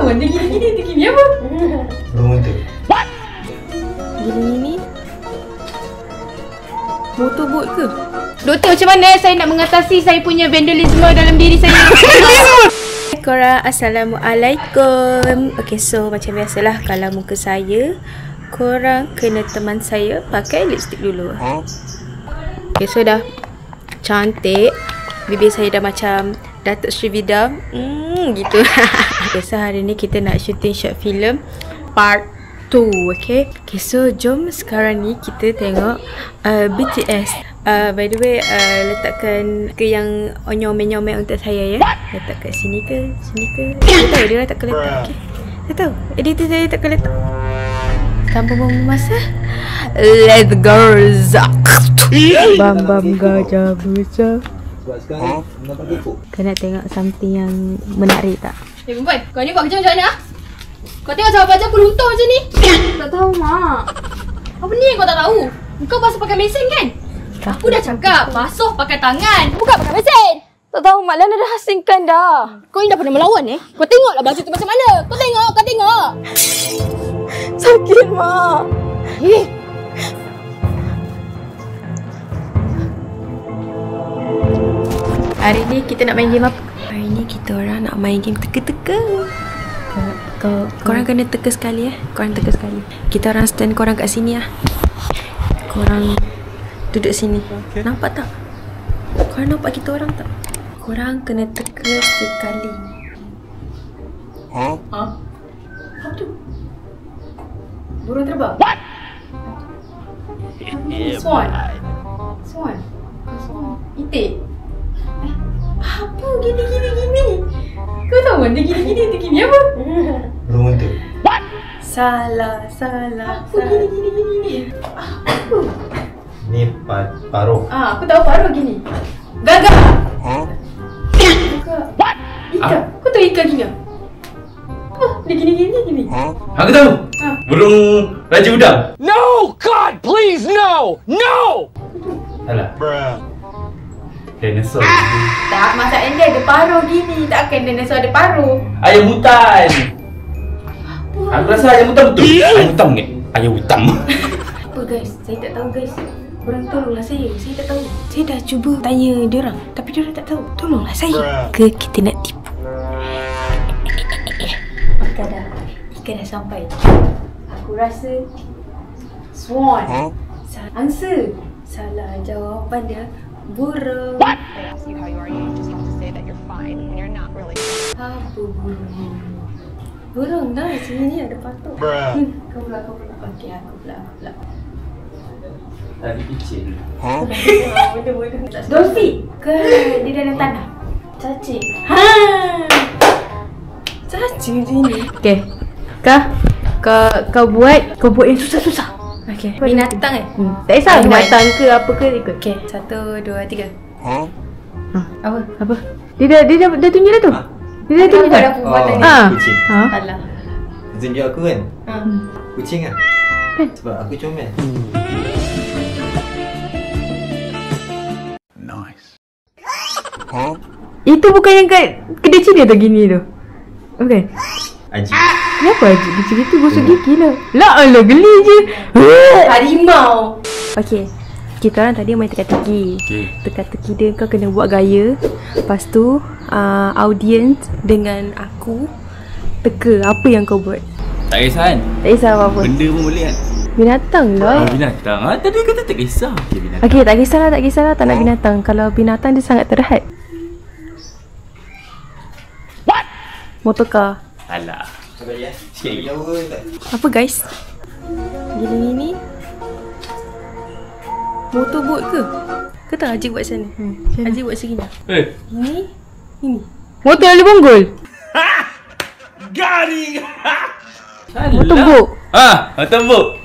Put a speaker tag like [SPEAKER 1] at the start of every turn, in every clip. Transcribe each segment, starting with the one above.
[SPEAKER 1] tahu dia gini apa?
[SPEAKER 2] Bermutu.
[SPEAKER 1] Gini. Motorboat ke? Doktor, macam mana saya nak mengatasi saya punya vandalisme dalam diri saya? Korang, Assalamualaikum. Okay, so macam biasalah, kalau muka saya, korang kena teman saya pakai lipstick dulu. Okay, so dah cantik. Bibir saya dah macam Datuk Sri Vida. Gitu. Okay, so hari ni kita nak shooting short film part 2. Okay, so jom sekarang ni kita tengok BTS. By the way, letakkan ke yang nyomel-nyomel untuk saya ya. Letak kat sini ke? Saya tahu dia tak kena letak. Okay, saya tahu editor saya tak kena letak. Tanpa buang masa, let's go. Bam gajah besar.
[SPEAKER 2] Sebab sekarang nampak pupuk.
[SPEAKER 1] Kau nak tengok something yang menarik tak?
[SPEAKER 3] Perempuan, kau ni buat kerja macam mana? Kau tengok sahabat belajar peluntur macam ni? Tak tahu, Mak. Apa ni yang kau tak tahu? Kau basuh pakai mesin kan? Aku dah cakap, basuh pakai tangan, bukan pakai mesin. Tak tahu, Mak. Lana dah asingkan dah. Kau ni dah pernah melawan Kau tengoklah baju tu macam mana. Kau tengok. Sakit, Mak.
[SPEAKER 1] Hari ni kita nak main game apa? Hari ni kita orang nak main game teka-teka. Korang kena teka sekali Kita orang stand korang kat sini lah. Korang duduk sini. Okay. Nampak tak? Korang nampak kita orang tak? Korang kena teka sekali. Apa tu? Burung terbang? What? Swan. Itik. Apa gini? Kau tahu kan dia gini apa?
[SPEAKER 2] Bermutu.
[SPEAKER 1] What? Salah. Apa gini? Apa?
[SPEAKER 2] Ni paruh.
[SPEAKER 1] Aku tahu paruh gini. Gagak. What? Ikan. Kau tahu ikan gini? Apa? Dia gini.
[SPEAKER 4] Aku tahu. Burung Raja Udang.
[SPEAKER 5] No! God, please, no!
[SPEAKER 4] Salah. Dinosaur.
[SPEAKER 1] Tak, masalah dia ada paruh gini. Takkan dinosaur ada paruh.
[SPEAKER 4] Ayam hutan. Aku rasa ayam hutan betul. Ayam hutan ke? Ayam hutan.
[SPEAKER 1] Apa guys? Saya tak tahu guys. Korang tolonglah saya tak tahu. Saya dah cuba tanya diorang, tapi diorang tak tahu. Tolonglah saya. Ke kita nak tipu? Ikan dah sampai. Aku rasa swan. Salah answer. Salah jawapan dia burung. What?
[SPEAKER 6] They ask you how you are, you just have to say that you're fine when you're not really.
[SPEAKER 1] Apa burung? Burung dah, sini ada patung. Kau pula. Okey, aku pula.
[SPEAKER 4] Tadi kecil.
[SPEAKER 1] Bodoh. Dolphin ke di dalam tanah? Cacing. Cacing sini. Okey. Kau buat yang susah. Okey. Binatang tak kisah binatang ke apa ke ikut. Okey. 1, 2, 3. Apa? Dia dah tunjuk dah tu. Dia dah tunjuk dah.
[SPEAKER 2] Kucing.
[SPEAKER 1] Alah.
[SPEAKER 2] Tunjuk aku kan? Kucing kan? Sebab aku comel.
[SPEAKER 5] Nice.
[SPEAKER 1] Itu bukan yang kat kedai Cina tu gini tu. Okey.
[SPEAKER 2] Aji.
[SPEAKER 1] Kenapa Aji macam itu gosok gigi lah? Lah geli je. Harimau. Okey. Kita orang tadi main teka-teki. Teka-teki dia kau kena buat gaya. Lepas tu audience dengan aku teka apa yang kau buat.
[SPEAKER 4] Tak kisah kan?
[SPEAKER 1] Tak kisah apa-apa.
[SPEAKER 4] Benda pun boleh kan?
[SPEAKER 1] Binatang lah.
[SPEAKER 4] Binatang. Tadi kata tak kisah. Okey, binatang.
[SPEAKER 1] Okey, tak kisahlah. Tak nak binatang. Kalau binatang dia sangat terhad. What? Motorcar.
[SPEAKER 4] Alah.
[SPEAKER 2] Sikit lagi.
[SPEAKER 1] Apa guys? Gini. Motorboat ke? Ke tak Haji buat sana? Haji buat segini. Ini. Motor Ali Bonggol.
[SPEAKER 4] Garing.
[SPEAKER 1] Motorboat.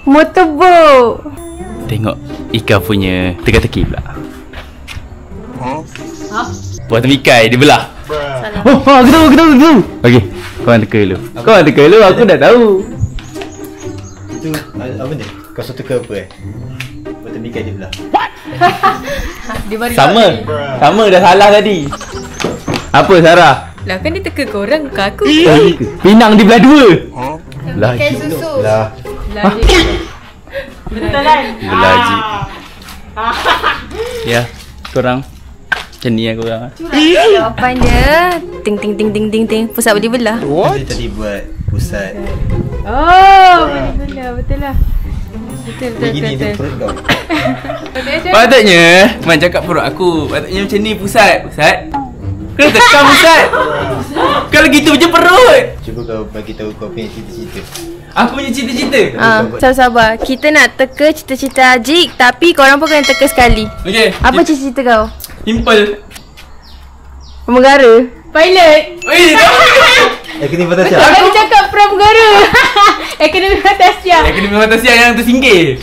[SPEAKER 1] Motorboat.
[SPEAKER 4] Tengok Ika punya teka-teki pula. Buat temikai dia belah.
[SPEAKER 1] Salah.
[SPEAKER 4] Aku tahu. Okey, kau teka dulu. Aku dah tahu.
[SPEAKER 2] Itu apa ni? Kau suka teka apa Buat temikai dia belah.
[SPEAKER 1] Dia baru
[SPEAKER 4] Sama dah salah tadi. Apa Sarah?
[SPEAKER 1] Lah kan dia teka korang ke aku.
[SPEAKER 4] Pinang dibelah dua.
[SPEAKER 3] Pakai susu.
[SPEAKER 2] Lah.
[SPEAKER 1] Betul kan?
[SPEAKER 4] Belaji. Ya, korang. Macam ni lah korang.
[SPEAKER 1] Jawapan dia ting ting ting ting ting ting. Pusat boleh belah.
[SPEAKER 2] Dia tadi buat pusat.
[SPEAKER 1] Oh, boleh belah. Betul lah. Betul.
[SPEAKER 2] Dia gini dia perut kau.
[SPEAKER 4] Patutnya Man cakap perut aku. Patutnya macam ni pusat. Pusat. Kena tekan pusat. Kalau gitu macam perut.
[SPEAKER 2] Cuba kau bagi tahu kau punya cita-cita.
[SPEAKER 4] Aku punya cita-cita.
[SPEAKER 1] Sabar-sabar. Kita nak teka cita-cita Ajik, tapi korang pun kena teka sekali.
[SPEAKER 4] Okey.
[SPEAKER 1] Apa cita-cita kau?
[SPEAKER 4] Simple.
[SPEAKER 1] Pramugara. Pilot.
[SPEAKER 4] Weh,
[SPEAKER 2] Akademi Fantasia.
[SPEAKER 1] Aku cakap pramugara. Akademi Fantasia.
[SPEAKER 4] Akademi Fantasia yang tersinggir.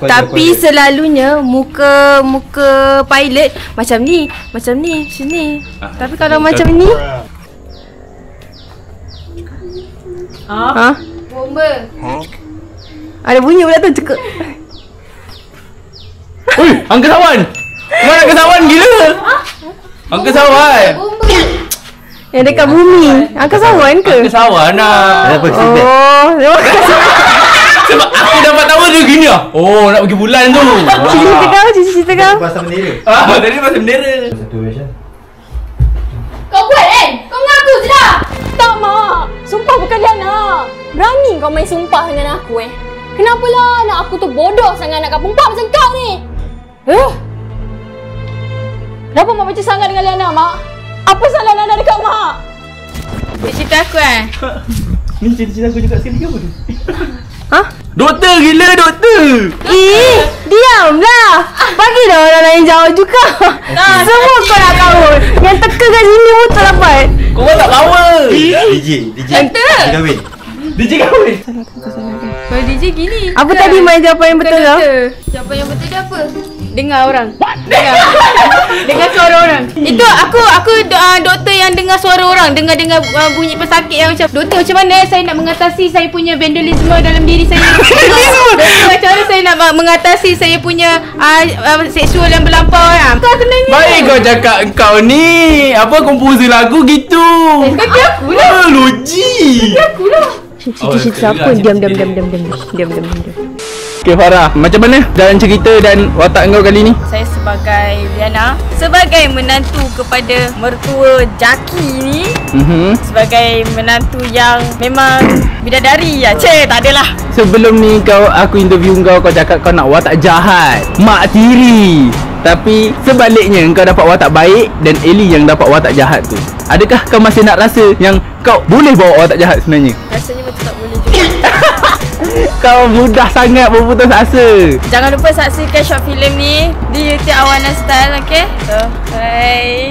[SPEAKER 1] Tapi selalunya muka pilot macam ni sini. Tapi kalau macam ni
[SPEAKER 3] Bomba.
[SPEAKER 1] ada bunyi pula tu cekak.
[SPEAKER 4] Oi, angkasawan. Mana angkasawan gila? Angkasawan.
[SPEAKER 3] Bomba.
[SPEAKER 1] Yang dekat bumi. Angkasawan ke?
[SPEAKER 4] Angkasawan lah.
[SPEAKER 2] Apa cerita?
[SPEAKER 1] Oh, terima kasih.
[SPEAKER 4] Sebab aku dapat tahu dia gini lah. Oh, nak pergi bulan tu.
[SPEAKER 1] Cita-cita kau.
[SPEAKER 2] Pasal bendera.
[SPEAKER 4] Tadi pasal bendera.
[SPEAKER 2] Satu Aisyah.
[SPEAKER 3] Kau buat kan? Kau mengaku je dah.
[SPEAKER 7] Tak, Mak. Sumpah bukan Liana. Berani kau main sumpah dengan aku Kenapalah anak aku tu bodoh sangat nak perempuan macam kau ni? Kenapa Mak macam sangat dengan Liana, Mak? Apa salah Liana dekat Mak?
[SPEAKER 1] Dia cerita aku
[SPEAKER 4] Ni cita-cita aku juga sekali ke apa tu?
[SPEAKER 1] Hah?
[SPEAKER 4] Doktor gila, doktor.
[SPEAKER 1] Diamlah. Bagilah orang lain jawab juga. Semua kau nak kawin. Yang teka kat sini pun tak dapat.
[SPEAKER 4] Kau tak power.
[SPEAKER 2] DJ kahwin.
[SPEAKER 4] DJ kahwin.
[SPEAKER 1] Kalau DJ gini. Apa tadi main jawapan yang betul tau?
[SPEAKER 3] Jawapan yang betul dia apa?
[SPEAKER 1] Dengar orang. Dengar suara orang. Itu aku doktor yang dengar suara orang, dengar bunyi pesakit yang macam, doktor macam mana saya nak mengatasi saya punya vandalisme dalam diri saya. Doktor macam mana saya nak mengatasi saya punya seksual yang berlampau. Tu aku nanya.
[SPEAKER 4] Baik kau cakap kau ni apa komposer lagu gitu.
[SPEAKER 1] Kaki aku lah.
[SPEAKER 4] Logik.
[SPEAKER 1] Aku lah.
[SPEAKER 4] Cerita
[SPEAKER 1] Siapa? Diam.
[SPEAKER 4] Okay Farah, macam mana jalan cerita dan watak kau kali ni?
[SPEAKER 1] Saya sebagai Liana, sebagai menantu kepada mertua Jaki ni, sebagai menantu yang memang bidadari ya. Tak adalah.
[SPEAKER 4] Sebelum ni aku interview kau cakap kau nak watak jahat, mak tiri. Tapi sebaliknya kau dapat watak baik dan Ellie yang dapat watak jahat tu. Adakah kau masih nak rasa yang kau boleh bawa watak jahat sebenarnya?
[SPEAKER 1] Rasanya betul tak boleh juga.
[SPEAKER 4] Kau mudah sangat berputus asa.
[SPEAKER 1] Jangan lupa saksikan short film ni di YouTube Awana Style, okay? So, bye.